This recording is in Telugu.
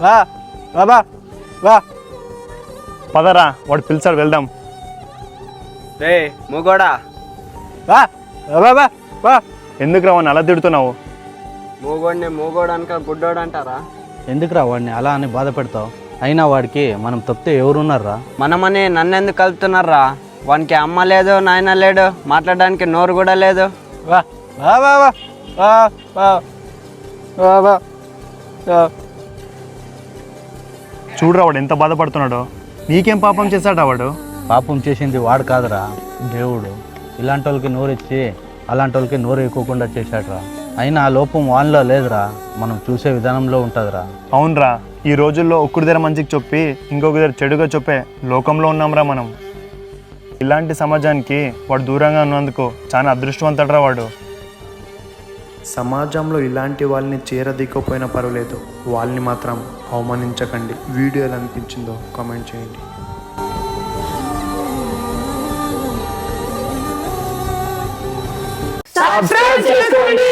వా బాబా వా. పదరా, వాడు పిలిచాడు, వెళ్దాం. రే మూగోడా, వా బాబా వా. ఎందుకురా వాడిని అలా తిడుతున్నావు? మూగోడిని మూగోడు అనక గుడ్డోడు అంటారా? ఎందుకురా వాడిని అలా అని బాధ పెడతావు? అయినా వాడికి మనం తప్పితే ఎవరున్నారా? మనమని నన్నెందుకు కలుపుతున్నారా? వానికి అమ్మ లేదు, నాయన లేడు, మాట్లాడడానికి నోరు కూడా లేదు. వా వా వా వా వా వా వా వా వా. చూడరా వాడు ఎంత బాధపడుతున్నాడో. నీకేం పాపం చేశాడా వాడు? పాపం చేసింది వాడు కాదురా, దేవుడు. ఇలాంటి వాళ్ళకి నోరు ఇచ్చి అలాంటి వాళ్ళకి నోరు ఎక్కువకుండా చేశాడురా. అయినా ఆ లోపం వాళ్ళలో లేదురా, మనం చూసే విధానంలో ఉంటుందిరా. అవునరా, ఈ రోజుల్లో ఒక్కడి దగ్గర మంచికి చెప్పి ఇంకొక దగ్గర చెడుగా చెప్పే లోకంలో ఉన్నాంరా మనం. ఇలాంటి సమాజానికి వాడు దూరంగా ఉన్నందుకు చాలా అదృష్టవంతుడరా వాడు. సమాజంలో ఇలాంటి వాళ్ళని చేరదీకపోయినా పర్వాలేదు, వాళ్ళని మాత్రం అవమానించకండి. వీడియో ఎలా అనిపించిందో కామెంట్ చేయండి. సబ్స్క్రైబ్ చేసుకోండి.